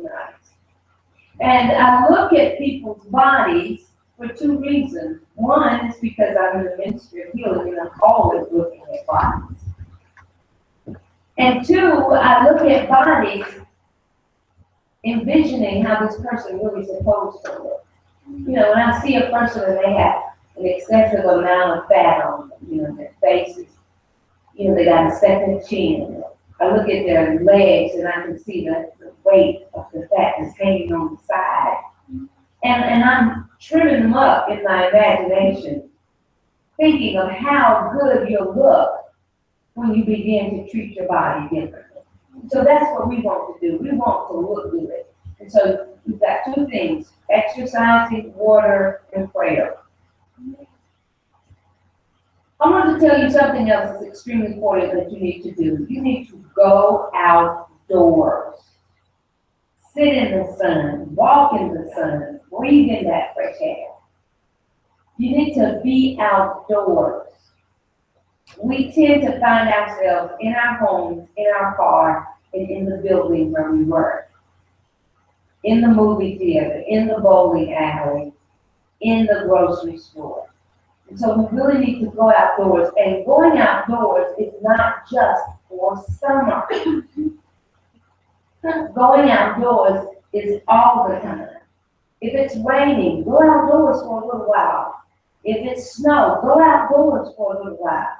nice. And I look at people's bodies for two reasons. One is because I'm in the ministry of healing and I'm always looking at bodies. And two, I look at bodies envisioning how this person really supposed to look. You know, when I see a person and they have an excessive amount of fat on them, you know, their faces, you know, they got a second chin. I look at their legs and I can see the weight of the fat that's hanging on the side. And I'm trimming them up in my imagination, thinking of how good you'll look when you begin to treat your body differently. So that's what we want to do. We want to look good. And so we've got two things: exercising, water, and prayer. I want to tell you something else that's extremely important that you need to do. You need to go outdoors. Sit in the sun, walk in the sun, breathe in that fresh air. You need to be outdoors. We tend to find ourselves in our homes, in our car, and in the building where we work. In the movie theater, in the bowling alley, in the grocery store. And so we really need to go outdoors. And going outdoors is not just for summer. Going outdoors is all the time. If it's raining, go outdoors for a little while. If it's snow, go outdoors for a little while.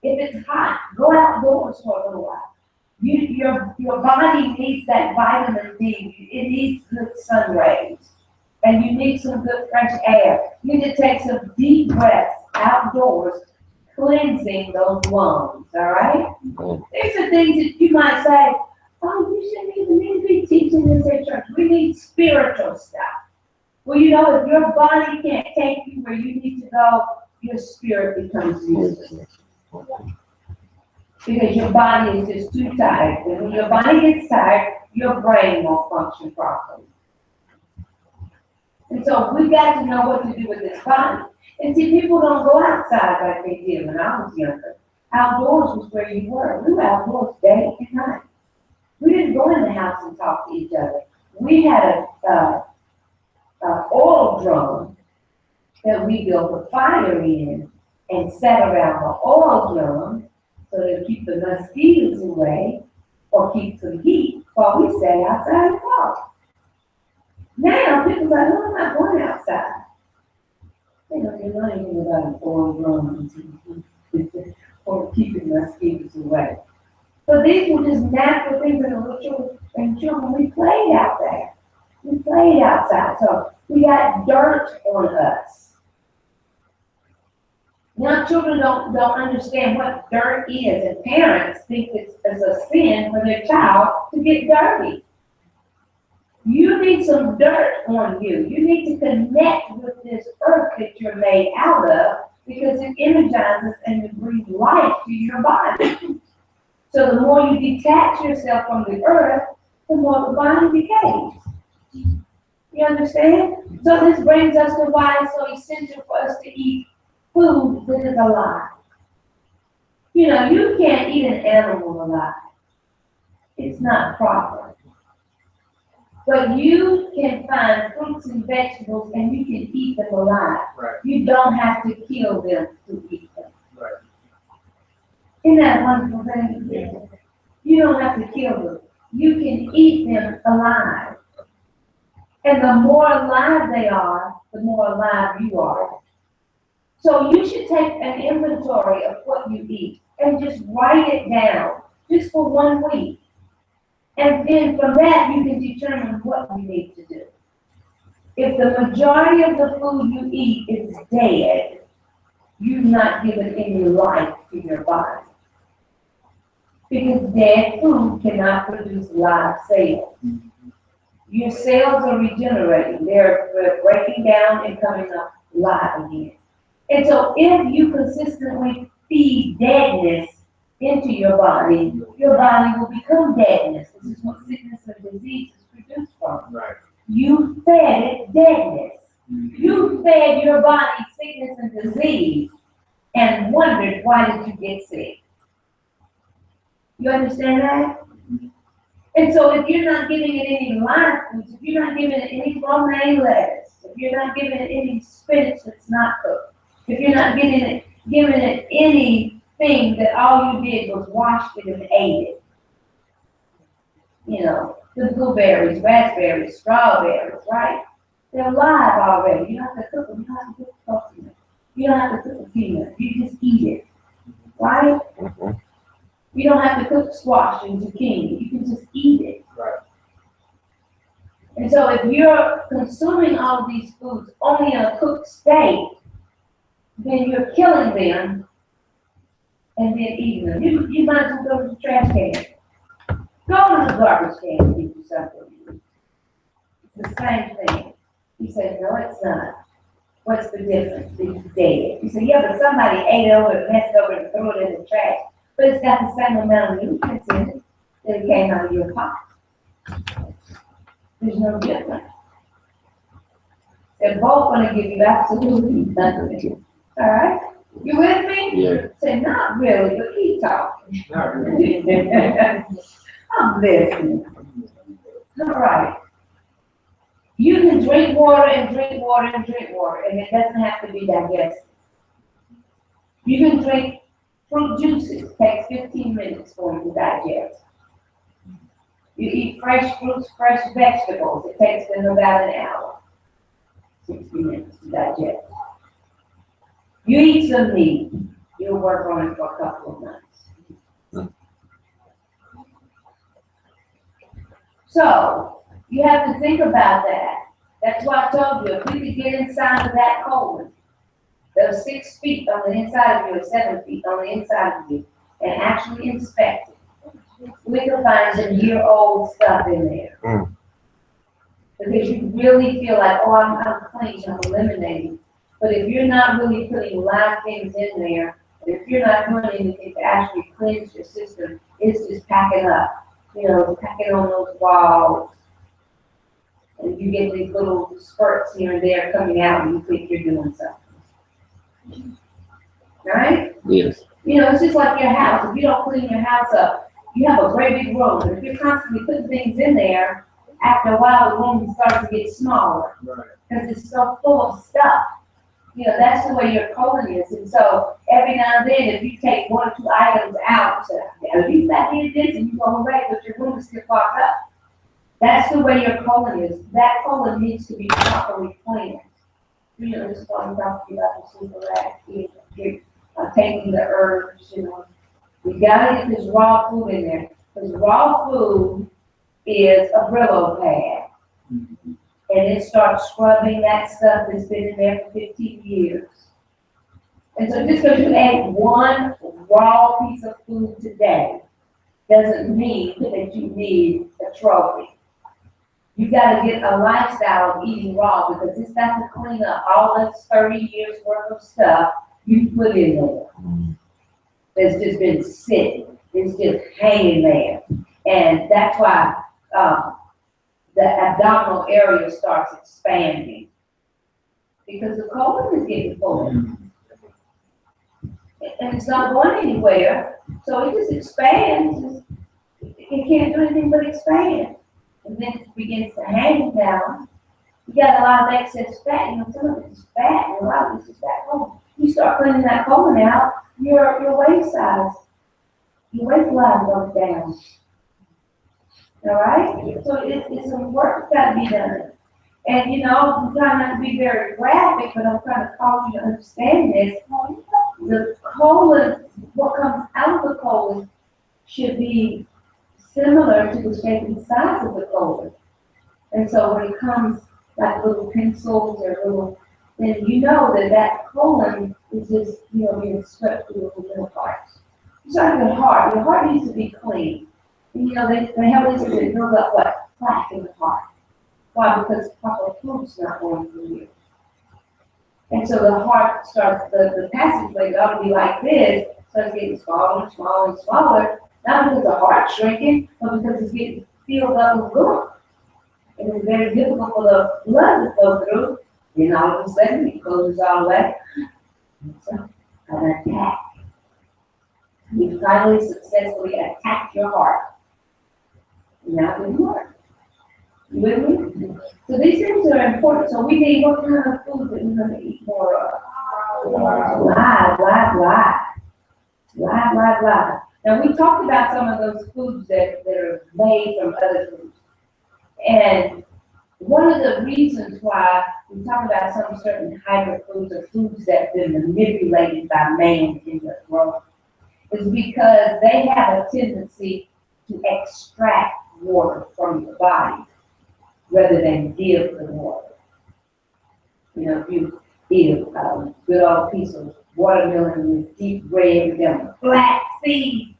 If it's hot, go outdoors for a little while. Your body needs that vitamin D. It needs good sun rays. And you need some good fresh air. You need to take some deep breaths outdoors, cleansing those lungs, all right? These are things that you might say, oh, you shouldn't even need to be teaching this at church. We need spiritual stuff. Well, you know, if your body can't take you where you need to go, your spirit becomes useless. Because your body is just too tired. And when your body gets tired, your brain won't function properly. And so we've got to know what to do with this body. And see, people don't go outside like they did when I was younger. Outdoors was where you were. We were outdoors day and night. We didn't go in the house and talk to each other. We had a oil drum that we built a fire in and sat around the oil drum so to keep the mosquitoes away or keep some heat while we sat outside and talked. Now people say, no, I'm not going outside. They don't know anything about an oil drum or keeping mosquitoes away. So these were just natural things that little children, we played out there. We played outside. So we got dirt on us. Now children don't understand what dirt is, and parents think it's a sin for their child to get dirty. You need some dirt on you. You need to connect with this earth that you're made out of because it energizes and it breathes life to your body. So the more you detach yourself from the earth, the more the body decays. You understand? So this brings us to why it's so essential for us to eat food that is alive. You know, you can't eat an animal alive. It's not proper. But you can find fruits and vegetables and you can eat them alive. Right. You don't have to kill them to eat them. Right. Isn't that a wonderful thing? Yeah. You don't have to kill them. You can eat them alive. And the more alive they are, the more alive you are. So you should take an inventory of what you eat and just write it down, just for 1 week. And then from that, you can determine what you need to do. If the majority of the food you eat is dead, you've not given any life to your body. Because dead food cannot produce live cells. Your cells are regenerating. They're breaking down and coming up live again. And so if you consistently feed deadness into your body will become deadness. This is what sickness and disease is produced from. Right. You fed it deadness. You fed your body sickness and disease and wondered, why did you get sick? You understand that? And so if you're not giving it any live foods, if you're not giving it any romaine lettuce, if you're not giving it any spinach that's not cooked, if you're not giving it anything that all you did was washed it and ate it, the blueberries, raspberries, strawberries, right? They're live already. You don't have to cook them. You don't have to cook them. You don't have to cook the peanuts. You just eat it, right? Mm-hmm. You don't have to cook squash and zucchini. You can just eat it. Right. And so if you're consuming all of these foods only in a cooked state, then you're killing them and then eating them. You might as well go to the trash can. Go to the garbage can and get you something. It's the same thing. He said, no, it's not. What's the difference? It's dead. He said, yeah, but somebody ate over it, messed over it, and threw it in the trash. But it's got the same amount of nutrients in it that it came out of your pot. There's no difference. They're both going to give you absolutely nothing. All right? You with me? Yeah. Say, not really, but keep talking. Not really. I'm listening. All right. You can drink water and drink water and drink water, and it doesn't have to be digested. You can drink fruit juices. It takes 15 minutes for you to digest. You eat fresh fruits, fresh vegetables. It takes them about an hour, 60 minutes to digest. You eat some meat. You'll work on it for a couple of months. So, you have to think about that. That's why I told you, if we could get inside of that colon, those 6 feet on the inside of you, or 7 feet on the inside of you, and actually inspect it, we can find some year-old stuff in there. Mm. Because you really feel like, oh, I'm clean, I'm eliminating. But if you're not really putting live things in there, and if you're not doing anything to actually cleanse your system, it's just packing up. Packing on those walls. And you get these little spurts here and there coming out and you think you're doing something. Right? Yes. It's just like your house. If you don't clean your house up, you have a great big room. But if you're constantly putting things in there, after a while the room starts to get smaller. Right. Because it's so full of stuff. That's the way your colon is. And so every now and then, if you take 1 or 2 items out, say, at least I did this, and you go away, but your room is still clogged up. That's the way your colon is. That colon needs to be properly cleansed. This is what I'm talking about the super rat, taking the herbs, We gotta get this raw food in there. Because raw food is a Brillo pad. Mm-hmm. And it starts scrubbing that stuff that's been in there for 15 years. And so just because you ate one raw piece of food today doesn't mean that you need a trophy. You got to get a lifestyle of eating raw because it's got to clean up all this 30 years worth of stuff you put in there. That's just been sitting. It's just hanging there. And that's why the abdominal area starts expanding because the colon is getting full. And it's not going anywhere, so it just expands. It can't do anything but expand. And then it begins to hang down. You got a lot of excess fat, some of it's fat, and a lot of this is fat colon. You start cleaning that colon out, your waist size, your waistline goes down. All right? So it's some work that's got to be done. And I'm trying not to be very graphic, but I'm trying to cause you to understand this. The colon, what comes out of the colon should be similar to the shape and size of the colon. And so when it comes like little pencils or little, then that colon is just, being swept through the little parts. It's like your heart. Your heart needs to be clean. And they have this to build up what? Plaque in the heart. Why? Because proper food's not going through you. And so the heart starts, the passageway ought to be like this, starts getting smaller and smaller and smaller, not because the heart's shrinking, but because it's getting filled up with blood. And it's very difficult for the blood to flow through, and all of a sudden it closes all the way. So, an attack. You finally successfully attack your heart. Now it didn't work. You with me? So these things are important. So we need what kind of food that we're going to eat more of. Live, live, live. Live, live, live. Now we talked about some of those foods that are made from other foods. And one of the reasons why we talk about some certain hybrid foods or foods that have been manipulated by man in the world is because they have a tendency to extract water from your body rather than give the water. You know, if you eat a good old piece of watermelon with deep red with them black seeds,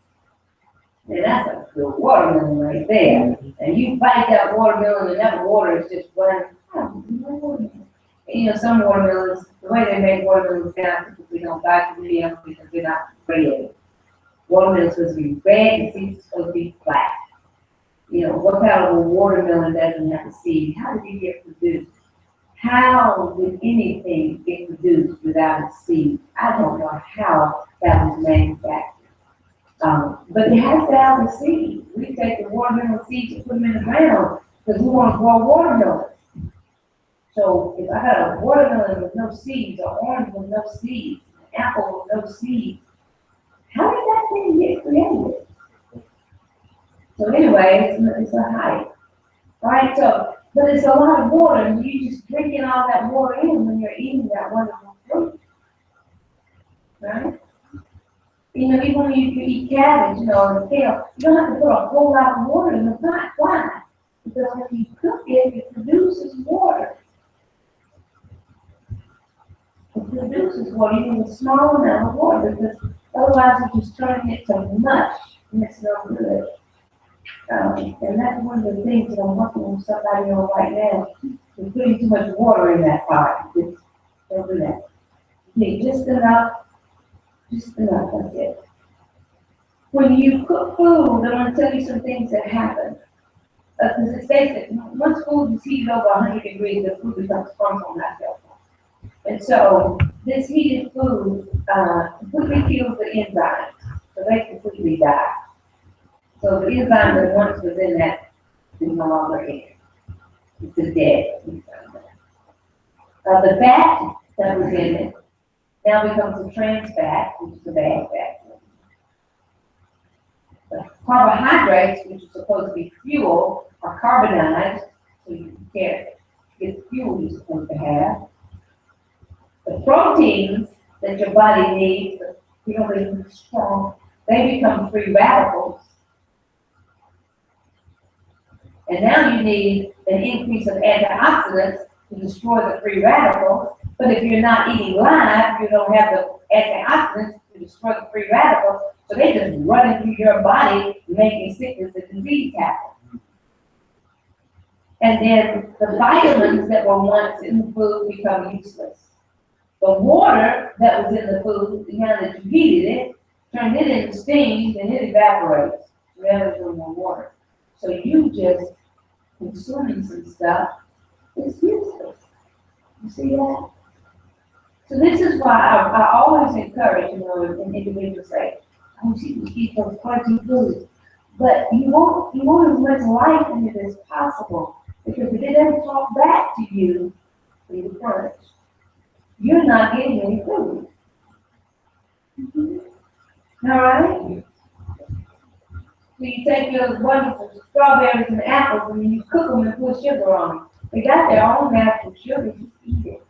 then that's a good watermelon right there. And you bite that watermelon and that water is just running. You know, some watermelons, the way they make watermelons now, typically don't buy from them because they're not red. Watermelon's supposed to be red, the seeds are supposed to be black. You know, what kind of a watermelon doesn't have a seed? How did it get produced? How did anything get produced without a seed? I don't know how that was manufactured. But it has to have a seed. We take the watermelon seeds and put them in the ground because we want to grow watermelon. So if I got a watermelon with no seeds, or orange with no seeds, an apple with no seeds, how did that thing get created? So anyway, it's a hype, right? So, but it's a lot of water, and you just drinking all that water in when you're eating that wonderful fruit, right? You know, even when you eat cabbage, you know, or kale, you don't have to put a whole lot of water in the pot. Why? Because when you cook it, it produces water. It produces water. You need a small amount of water because otherwise you're just turning it to mush, and it's no good. And that's one of the things that I'm working with somebody on right now. We're putting too much water in that pot. Just don't do that. You need just enough, that's it. When you cook food, I'm going to tell you some things that happen. Because it states that once food is heated over 100 degrees, the food becomes harmful, not helpful. And so this heated food completely kills the enzymes. So they completely die. So the enzyme that once was in that is no longer in it. It's a dead enzyme. The fat that was in it now becomes a trans fat, which is a bad fat. The carbohydrates, which are supposed to be fuel, are carbonized, so you can't get the fuel you're supposed to have. The proteins that your body needs, really strong, they become free radicals. And now you need an increase of antioxidants to destroy the free radicals. But if you're not eating live, you don't have the antioxidants to destroy the free radicals. So they just running through your body, making sickness and disease happen. And then the vitamins that were once in the food become useless. The water that was in the food, now that you heated it, turned it into steam and it evaporates. Now there's no more water. So you just consuming some stuff is useless. You see that? So this is why I always encourage, you know, when individuals say, "Oh, you eat those crunchy foods," but you want as much life in it as possible, because if it doesn't talk back to you, in the crunch, you're not getting any food. All right? So you take your wonderful strawberries and apples and you cook them and put sugar on them. They got their own natural sugar, just eat it.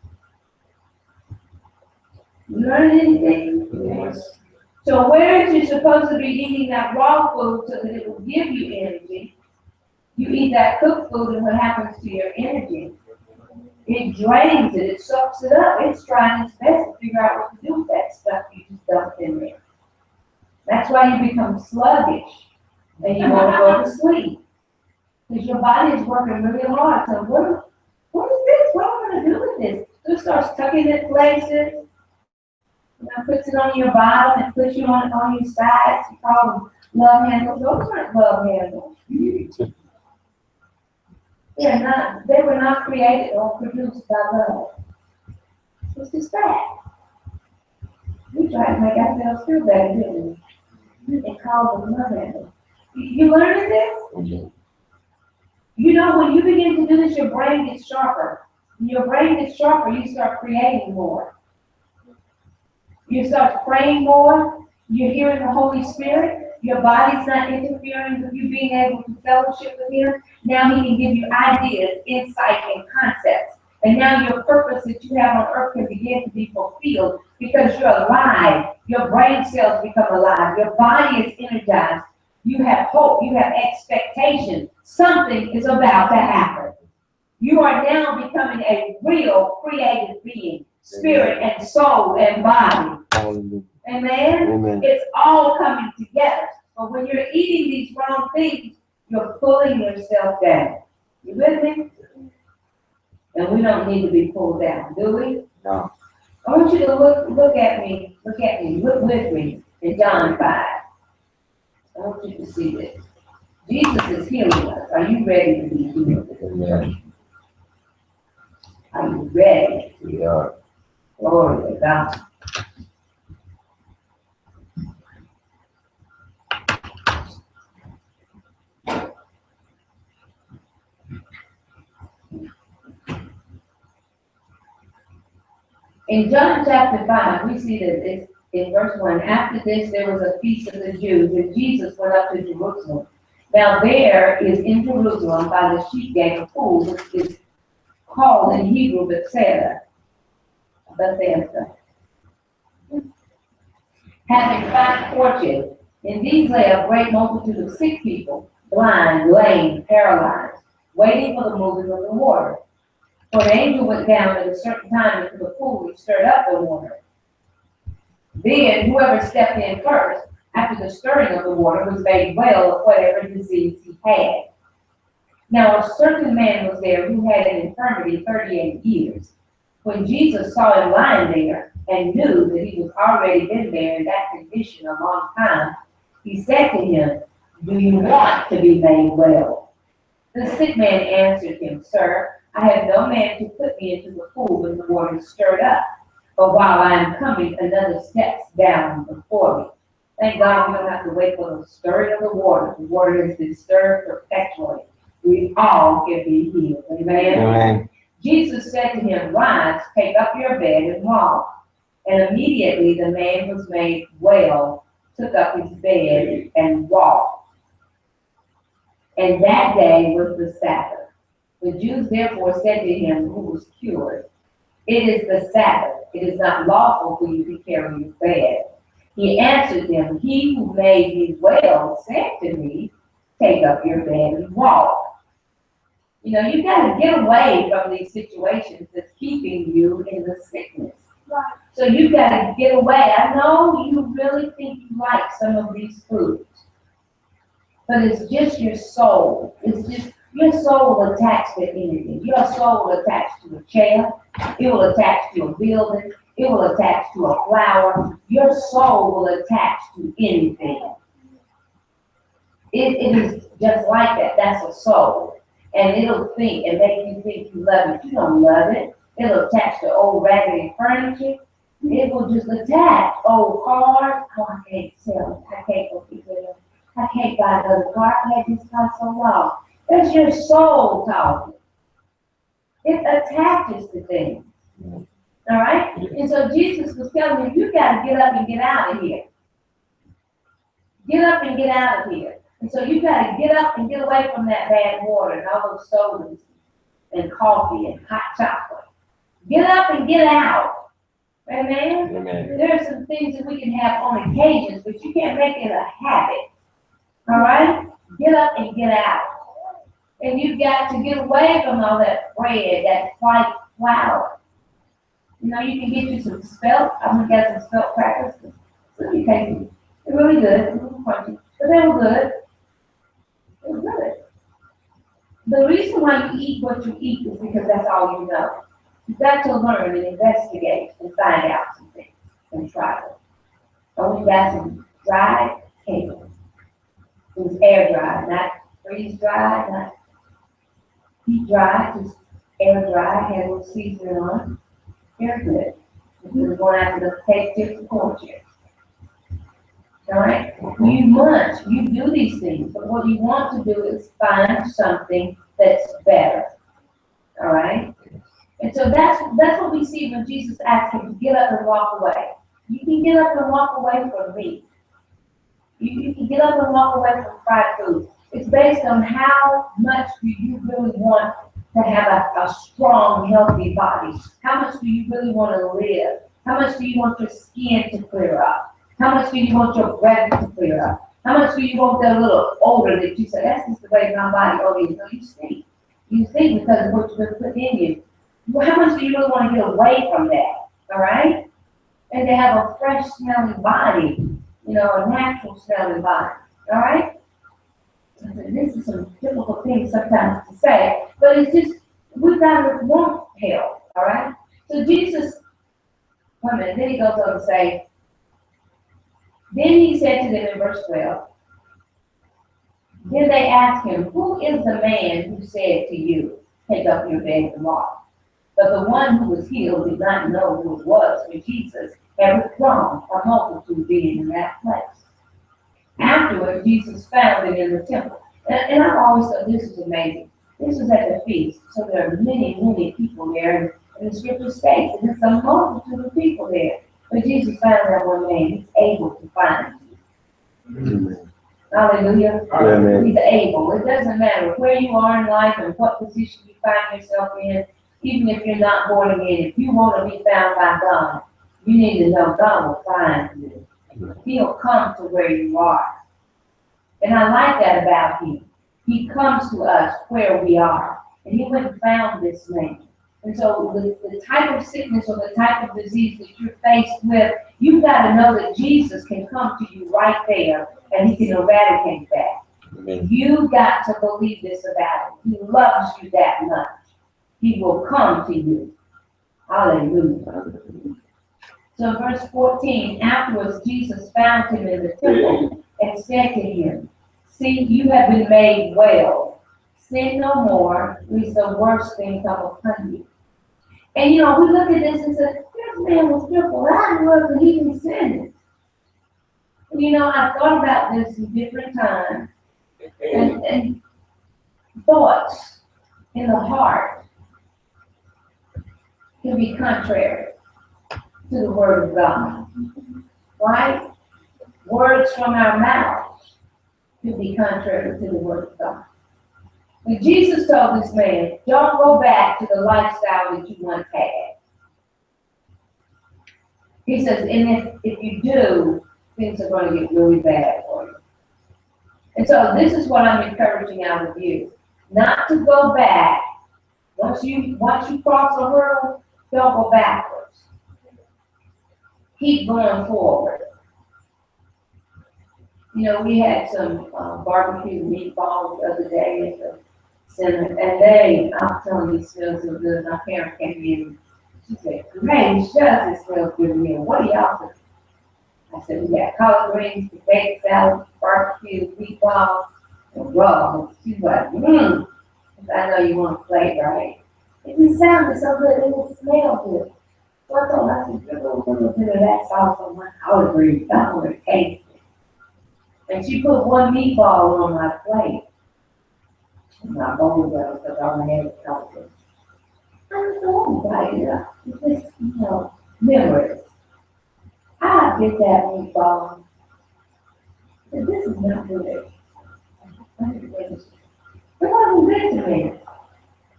You learn anything? Yes. So whereas you're supposed to be eating that raw food so that it will give you energy, you eat that cooked food and what happens to your energy? It drains it, it sucks it up. It's trying its best to figure out what to do with that stuff you just dumped in there. That's why you become sluggish and you want to go to sleep. Because your body is working really hard. So what is this? What am I going to do with this? So it starts tucking it places. You know, puts it on your bottom and puts you on your sides. You call them love handles. Those aren't love handles. They were not created or produced by love. It's just bad. We try to make ourselves feel better, didn't we? And call them love handles. You learning this? You know, when you begin to do this, your brain gets sharper. When your brain gets sharper, you start creating more. You start praying more. You're hearing the Holy Spirit. Your body's not interfering with you being able to fellowship with Him. Now He can give you ideas, insight, and concepts. And now your purpose that you have on earth can begin to be fulfilled because you're alive. Your brain cells become alive. Your body is energized. You have hope. You have expectation. Something is about to happen. You are now becoming a real creative being, spirit and soul and body. Hallelujah. Amen? Amen. It's all coming together. But when you're eating these wrong things, you're pulling yourself down. You with me? And we don't need to be pulled down, do we? No. I want you to look at me, look with me in John 5. I want you to see this. Jesus is healing us. Are you ready to be healed? Amen. Are you ready? We are. Glory to God. In John chapter 5, we see that this in verse 1. After this, there was a feast of the Jews, and Jesus went up to Jerusalem. Now there is in Jerusalem by the sheep gate a pool, which is called in Hebrew Bethesda, having 5 porches. In these lay a great multitude of sick people, blind, lame, paralyzed, waiting for the moving of the water. For an angel went down at a certain time into the pool and stirred up the water. Then whoever stepped in first, after the stirring of the water, was made well of whatever disease he had. Now a certain man was there who had an infirmity 38 years. When Jesus saw him lying there, and knew that he was already been there in that condition a long time, he said to him, "Do you want to be made well?" The sick man answered him, "Sir, I have no man to put me into the pool when the water is stirred up. But while I am coming, another steps down before me." Thank God we don't have to wait for the stirring of the water. The water has been stirred perpetually. We all can be healed. Amen? Amen. Jesus said to him, "Rise, take up your bed and walk." And immediately the man was made well, took up his bed and walked. And that day was the Sabbath. The Jews therefore said to him who was cured, "It is the Sabbath. It is not lawful for you to carry your bed." He answered them, "He who made me well said to me, 'Take up your bed and walk.'" You know, you got to get away from these situations that's keeping you in the sickness. Right. So you got to get away. I know you really think you like some of these foods, but it's just your soul. It's just your soul will attach to anything. Your soul will attach to a chair. It will attach to a building. It will attach to a flower. Your soul will attach to anything. It is just like that. That's a soul. And it'll think and make you think you love it. You don't love it. It'll attach to old raggedy furniture. It will just attach old cars. Oh, I can't sell it. I can't go get rid of it. I can't buy another car. I had this car so long. That's your soul talking. It attaches to things. All right? And so Jesus was telling me, you got to get up and get out of here. Get up and get out of here. And so you got to get up and get away from that bad water and all those sodas and coffee and hot chocolate. Get up and get out. Amen? Amen. There are some things that we can have on occasions, but you can't make it a habit. All right? Get up and get out. And you've got to get away from all that bread, that white flour. You know, you can get you some spelt. I'm going to get some spelt crackers. So you take them. They're really good. They're a little crunchy. But they were good. They were good. The reason why you eat what you eat is because that's all you know. You've got to learn and investigate and find out some things and try them. And we got some dried cake. It was air dried, not freeze dried, not heat dried, just air dried, had a little seasoning on it. Very good. We were going after the cake chips and corn chips. All right? You munch, you do these things, but what you want to do is find something that's better. All right? And so that's what we see when Jesus asked him to get up and walk away. You can get up and walk away from me. You can get up and walk away from fried food. It's based on how much do you really want to have a strong, healthy body. How much do you really want to live? How much do you want your skin to clear up? How much do you want your breath to clear up? How much do you want that little odor that you say, that's just the way my body odor is? No, you stink. You stink because of what you've been putting in you. Well, how much do you really want to get away from that? All right? And to have a fresh smelling body, a natural smelling body. All right? This is some difficult things sometimes to say, but it's just, we've got to want health. All right? So Jesus, then he goes on to say, then he said to them in verse 12, then they asked him, who is the man who said to you, take up your bed and walk? But the one who was healed did not know who it was, for Jesus had withdrawn, a multitude being in that place. Afterward, Jesus found him in the temple. And I've always thought this is amazing. This was at the feast, so there are many, many people there, and the scripture states, and there's a multitude of people there. But Jesus found that one man, he's able to find you. Amen. Hallelujah. Amen. He's able. It doesn't matter where you are in life and what position you find yourself in, even if you're not born again. If you want to be found by God, you need to know God will find you. He'll come to where you are. And I like that about him. He comes to us where we are. And he went and found this man. And so the type of sickness or the type of disease that you're faced with, you've got to know that Jesus can come to you right there and he can eradicate that. Amen. You've got to believe this about him. He loves you that much. He will come to you. Hallelujah. So verse 14, afterwards Jesus found him in the temple and said to him, see, you have been made well. Sin no more, lest the worst thing come upon you. And we look at this and say, this man was fearful. I wasn't even sinning. I thought about this in different times. And thoughts in the heart can be contrary to the word of God. Right? Words from our mouths can be contrary to the word of God. And Jesus told this man, don't go back to the lifestyle that you once had. He says, and if you do, things are going to get really bad for you. And so this is what I'm encouraging out of you. Not to go back. Once you cross a hurdle, don't go backwards. Keep going forward. We had some barbecue meatballs the other day at the center, and I'm telling you, it smells so good. My parents came in. She said, "Man, it smells good to me. What do y'all do?" I said, "We got collard greens, potato salad, barbecue, meatballs, and raw." She's like, I know you want to play, right? It just sounded so good. It would smell good. So I thought, I said, "Give a little bit of that sauce on my collard greens. I want to taste it." And she put one meatball on my plate. My bowl well, because all I had was collard greens. I was so excited. It's just, memories. I get that meatball. But this is not good. It wasn't good to me.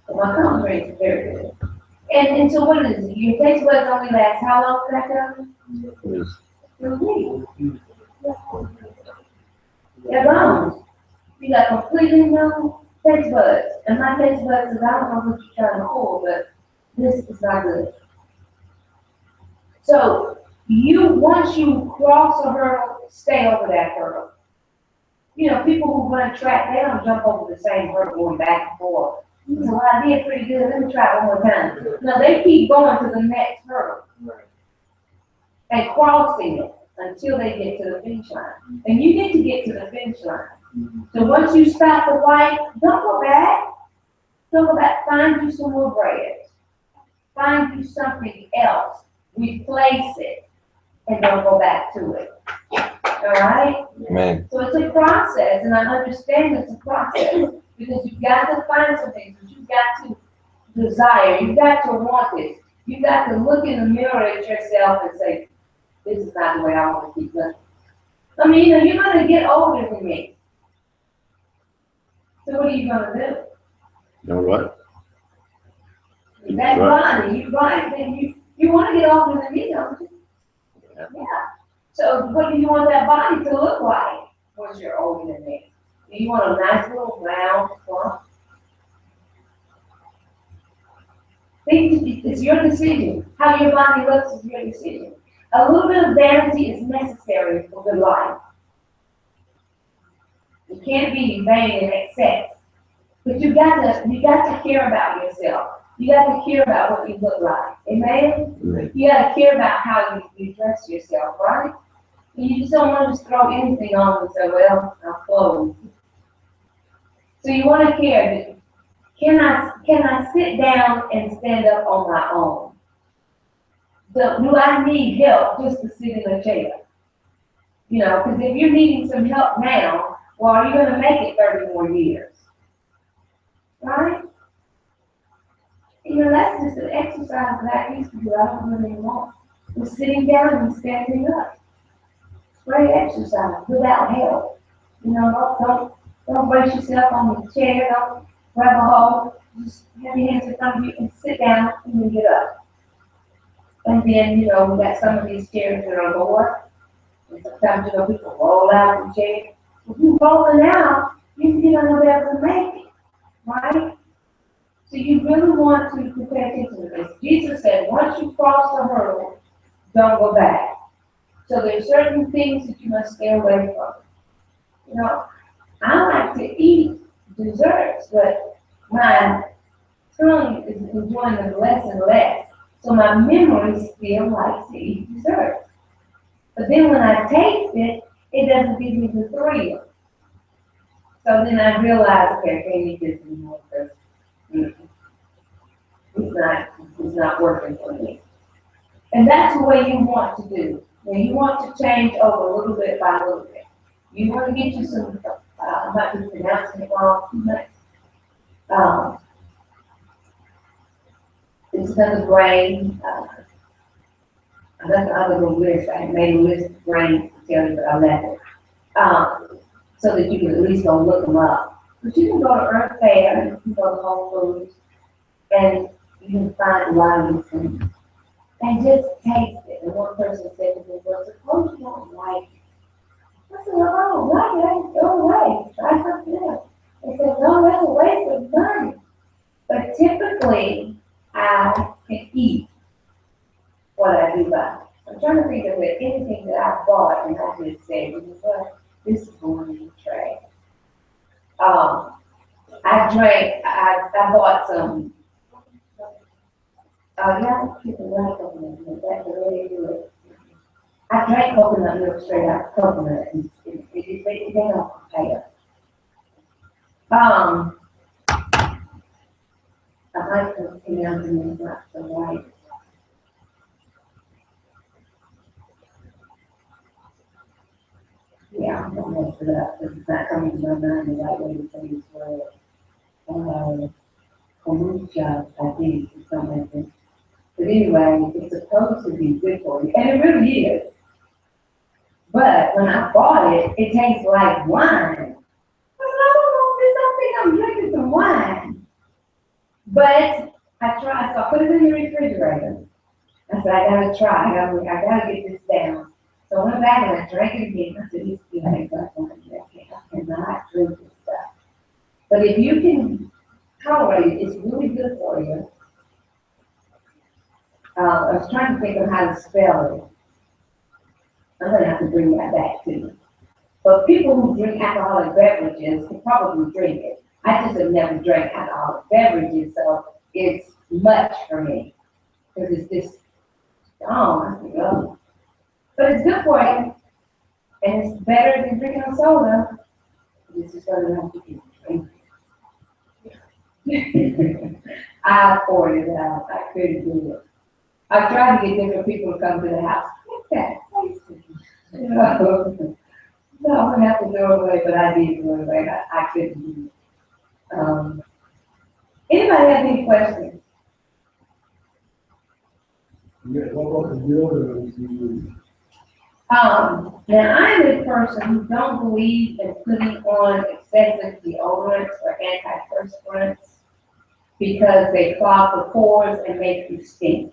But my collard greens are very good. And so what is it? Your taste buds only last how long for that go? For a week. They're gone. You got completely no taste buds. And my taste buds is, I don't know what you're trying to pull, but this is not good. So once you cross a hurdle, stay over that hurdle. People who run track, they don't jump over the same hurdle going back and forth. So I did pretty good. Let me try it one more time. No, they keep going to the next hurdle. And crossing it until they get to the finish line. And you need to get to the finish line. So once you stop the light, don't go back. Don't go back. Find you some more bread. Find you something else. Replace it. And don't go back to it. All right? Amen. So it's a process, and I understand it's a process. Because you've got to find some things, but you've got to desire, you've got to want it. You've got to look in the mirror at yourself and say, this is not the way I want to keep living. I mean, you're going to get older than me. So what are you going to do? Know what? That body, you want to get older than me, don't you? Yeah. Yeah. So what do you want that body to look like once you're older than me? Do you want a nice little round plump? It's your decision. How your body looks is your decision. A little bit of vanity is necessary for good life. You can't be vain in excess. But you got to care about yourself. You got to care about what you look like. Amen? Right. You got to care about how you dress yourself, right? You just don't want to just throw anything on and say, well, I'm clothed. So you want to care. Can I sit down and stand up on my own? Do I need help just to sit in a chair? You know, because if you're needing some help now, well, are you going to make it 30 more years? Right? You know, that's just an exercise that I used to do. I don't do it anymore. Was sitting down and standing up. Great exercise without help. You know, don't brace yourself on the chair. Don't grab a hold. Just have your hands in front of you and sit down and then get up. And then, you know, we got some of these chairs that are lower. And sometimes, you know, people roll out of the chair. If you're rolling out, you're not going to be able to make it. Right? So you really want to pay attention to this. Jesus said, once you cross the hurdle, don't go back. So there's certain things that you must stay away from. You know, I like to eat desserts, but my tongue is enjoying them less and less. So my memory still likes to eat desserts. But then when I taste it, it doesn't give me the thrill. So then I realize, okay, I can't eat this anymore because it's not working for me. And that's the way you want to do. Now you want to change over a little bit by little bit. You want to get you some, I might be pronouncing it wrong too much. It's another brain. That's another little list. I made a list of brains to tell you, but I left it. So that you can at least go look them up. But you can go to Earth Fair, you can go to Whole Foods, and you can find a lot of these things. And just taste it. And one person said to me, well, suppose you don't like it. I said, well, I don't like it. I just go away. Try something else. They said, no, that's a waste of money. But typically, I can eat what I do buy. I'm trying to think of it, anything that I bought and I just said, you know what, this is going in the trash. I bought some, yeah, people like coconut milk, that's the way they do it. I drank coconut milk straight out of coconut, and they don't compare. I like to pronounce it not so right. Yeah, I'm gonna mess it up, because it's not coming to my mind the right way to say this word. Kombucha, I think, or something like that. But anyway, it's supposed to be good for you, and it really is. But when I bought it, it tastes like wine. I said, I don't think I'm drinking some wine. But I tried, so I put it in the refrigerator. I said, I gotta try, I gotta get this down. So I went back and I drank it again. I said, this tastes like wine. I cannot drink this stuff. But if you can tolerate it, it's really good for you. I was trying to think of how to spell it. I'm gonna have to bring that back to you. But people who drink alcoholic beverages can probably drink it. I just have never drank alcoholic beverages, so it's much for me. Because it's just strong, I think, oh. But it's good for you. And it's better than drinking a soda. It's just gonna have to drink it. I poured it out. I couldn't do it. I tried to get different people to come to the house. Okay, you know, no, I'm gonna have to throw it away, but I did throw it away. I couldn't do it. Anybody have any questions? Yeah, what about the deodorants you use? Now I'm a person who don't believe in putting on excessive deodorants or antiperspirants because they clog the pores and make you stink.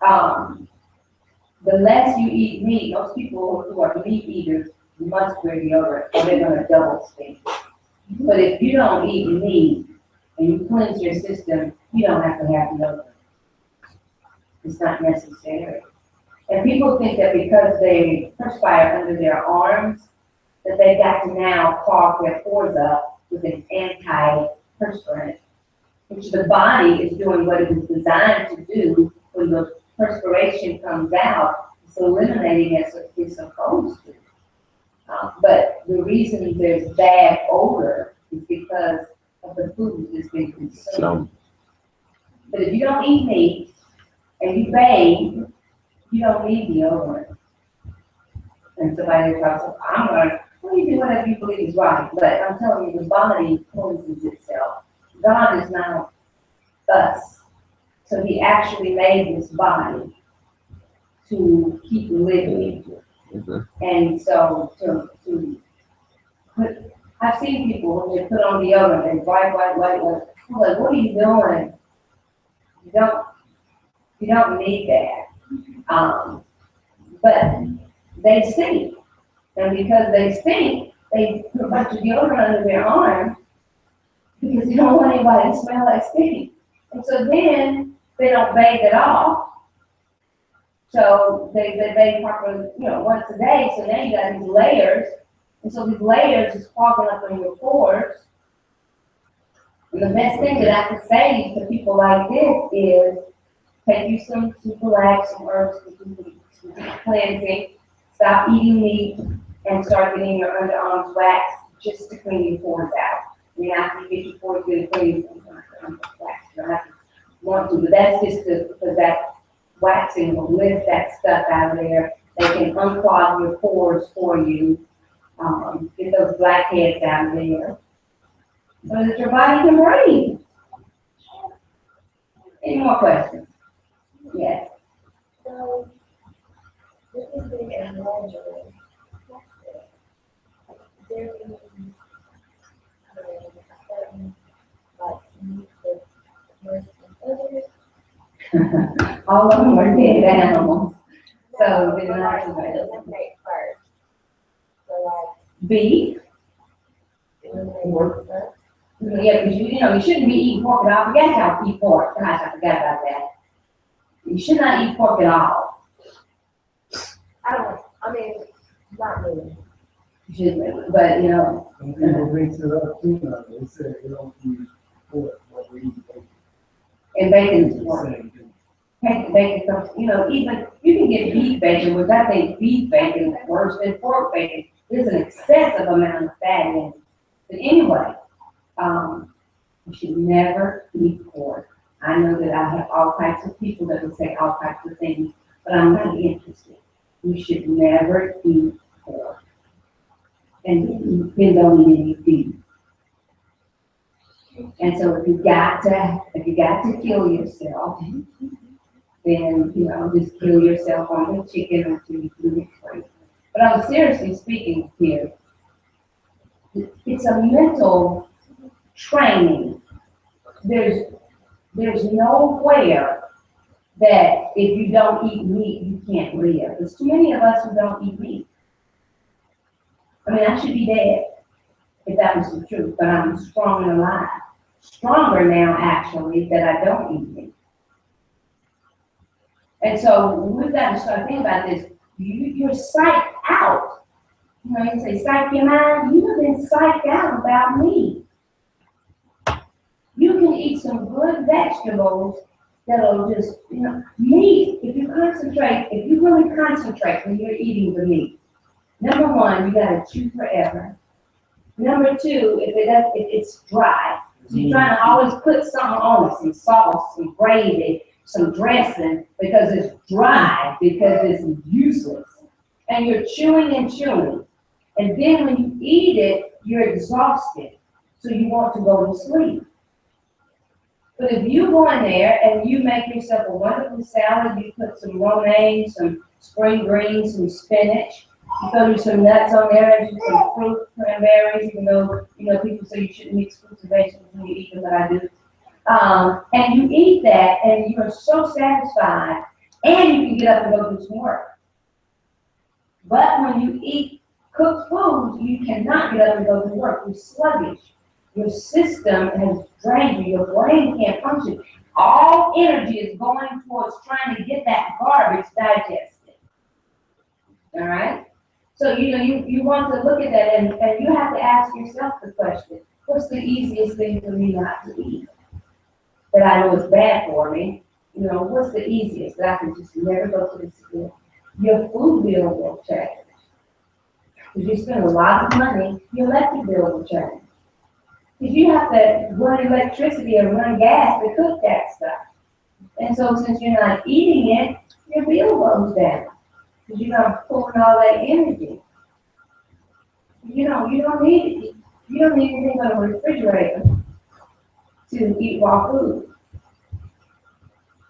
The less you eat meat, most people who are meat eaters must wear deodorant or they're gonna double stink. But if you don't eat meat and you cleanse your system, you don't have to have deodorant. It's not necessary. And people think that because they perspire under their arms, that they've got to now clog their pores up with an antiperspirant, which the body is doing what it was designed to do when the perspiration comes out. It's eliminating as it's supposed to. But the reason there's bad odor is because of the food that's been consumed. So, But if you don't eat meat and you bathe, you don't need deodorant. And somebody talks, I'm going, well, you do whatever you believe is right. But I'm telling you, the body cleanses itself. God is not us. So he actually made this body to keep living. mhm. And so to put, I've seen people when they put on deodorant and white. I'm like, what are you doing? You don't need that. But they stink. And because they stink, they put a bunch of deodorant under their arm because they don't want anybody to smell like stink. And so then they don't bathe at all. So they bathe properly, once a day. So now you got these layers. And so these layers is clogging up in your pores. And the best thing that I can say to people like this is take you some Superlax, some herbs to do some cleansing, stop eating meat, and start getting your underarms waxed just to clean your pores out. You have to get your pores good clean, you don't have to wax. You don't have to want to, but that's just because that waxing will lift that stuff out of there. They can unclog your pores for you, get those blackheads out of there, so that your body can breathe. Any more questions? Yes. So, this is being a larger, there being, certain, like, needs of mercy and others. All of them are dead animals, so they're But not like, available. eliminate first. So Beef, like, eliminate first. yeah, because you shouldn't be eating pork at all. I forgot how to eat pork. Gosh, I forgot about that. You should not eat pork at all. Not really. You should, but Some people mix it up too now, they say they don't eat pork, but we eat bacon. and bacon It's is the pork. same thing. Bacon comes, even you can get beef bacon, which I think beef bacon is worse than pork bacon. There's an excessive amount of fat in it. But anyway, you should never eat pork. I know that I have all types of people that will say all types of things, but I'm not interested. You should never eat pork. And then don't eat any beef. And so if you got to kill yourself, then, just kill yourself on the chicken until you do it free. But I'm seriously speaking here. It's a mental training. There's nowhere that if you don't eat meat, you can't live. There's too many of us who don't eat meat. I mean, I should be dead if that was the truth, but I'm strong and alive. Stronger now, actually, that I don't eat meat. And so we've got to start thinking about this. You're psyched out. You say, psych your mind. You have been psyched out about meat. You can eat some good vegetables that'll just, meat, if you really concentrate when you're eating the meat, number one, you gotta chew forever. Number two, if it's dry. So you're trying to always put something on it, some sauce, some gravy, some dressing, because it's dry, because it's useless. And you're chewing and chewing. And then when you eat it, you're exhausted. so you want to go to sleep. But if you go in there and you make yourself a wonderful salad, you put some romaine, some spring greens, some spinach, you throw some nuts on there, and some fruit, cranberries, even though, people say you shouldn't mix fruits and vegetables when you eat them, but I do. And you eat that, and you are so satisfied, and you can get up and go do some work. But when you eat cooked foods, you cannot get up and go to work. You're sluggish. Your system has drained you. Your brain can't function. All energy is going towards trying to get that garbage digested. All right? So, you want to look at that, and you have to ask yourself the question, what's the easiest thing for me not to eat? That I know is bad for me. What's the easiest that I can just never go to the store? Your food bill will change. If you spend a lot of money, your electric bill will change. If you have to run electricity or run gas to cook that stuff. And so since you're not eating it, your bill goes down. Because you're not pulling all that energy. You don't need it. You don't need anything on the refrigerator to eat raw food.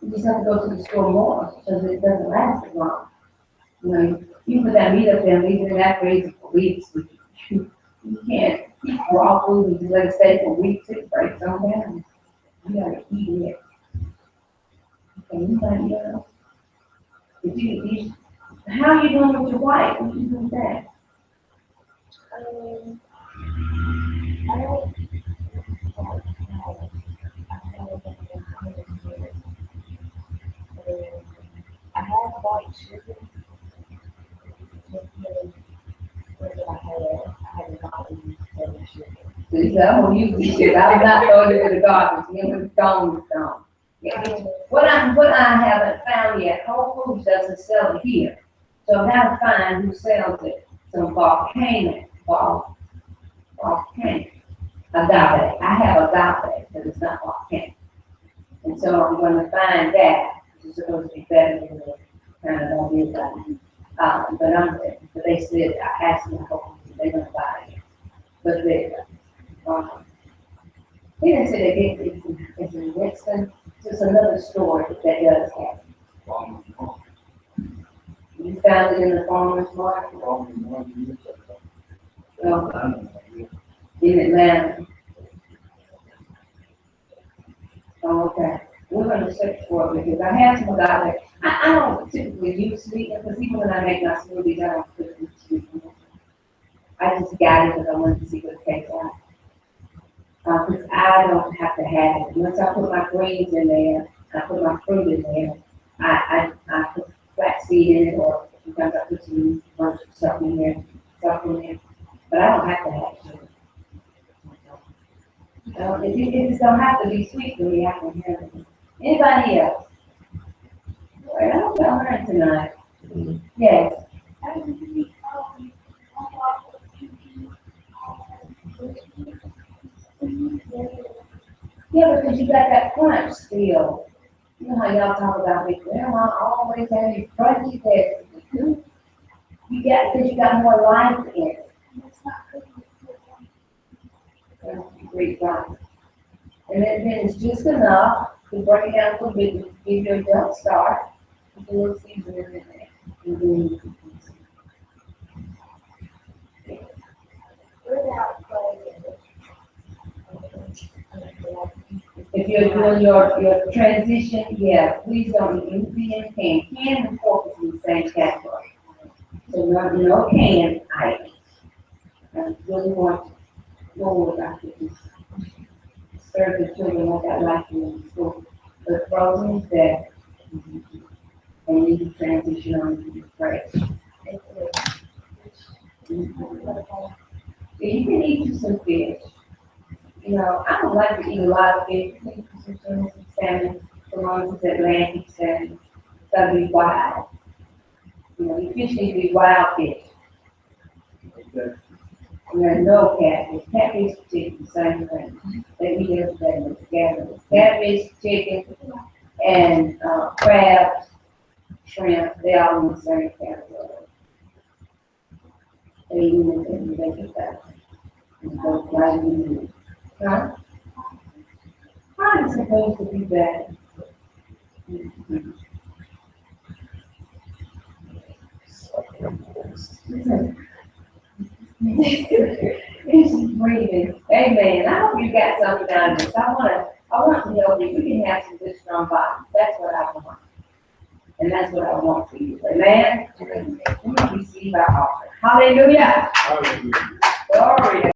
You just have to go to the store more because it doesn't last as long. You put that meat up there and leave it in that freezer for weeks. You can't eat raw food and just let it stay for weeks. It breaks on down. You gotta eat it. Okay, anybody else? How you doing with your wife? What you doing with that? I have white sugar. I had not used any sugar. So you said, I'm gonna use this shit. I'm not throwing it in the garbage. When it's gone, it's gone. Yeah. What I haven't found yet, Whole Foods doesn't sell it here. So I have to find who sells it. Some volcanic agave. I have agave, but it's not volcanic. And so I'm gonna find that. It's supposed to be better than the kind of idea that. But they said, I asked them, they're gonna buy it. But they didn't say they get it. It's in Winston. There's another store that does have it. You found it in the farmer's market? In Atlanta. Oh, okay. We're gonna search for it because I have some agave. I don't typically use sweetener because even when I make my smoothies, I don't put any sweetener. I just got it because I wanted to see what it tastes like. Because I don't have to have it. Once I put my greens in there, I put my fruit in there, I put flaxseed in it, or sometimes I put some bunch of stuff in there. But I don't have to have sugar. It just don't have to be sweet for me. I can have it. Anybody else? Well, I don't tell her tonight. Yes. Yeah, because you got that crunch still. You know how y'all talk about me, grandma always had you crunchy there. You got more life in it. That's great life. And then it's just enough to break it down a little bit to give you a jump start. Put a little seasoning in there. And then you can if you're doing your transition, yeah, please don't eat anything in a can. Can and pork is in the same category. So no canned items. I really want to go about this. Serve the children like I like them in school. The frozen is there. And you can transition on to the fresh. Yeah, you can eat you some fish. I don't like to eat a lot of fish. I think some salmon, the ones that Atlantic salmon, gotta be wild. The fish need to be wild fish. And there's no catfish. Catfish, chicken, same thing. They eat everything with together. Catfish, chicken, and crabs, shrimp, they all in the same category. They eat anything they get that. And go right in. Huh? How is supposed to be bad? Listen. It's breathing. Amen. I hope you got something out of this. I want to help you. We can have some good strong bodies. That's what I want. And that's what I want for you. Amen. We receive our offering. Hallelujah. Hallelujah. Glory to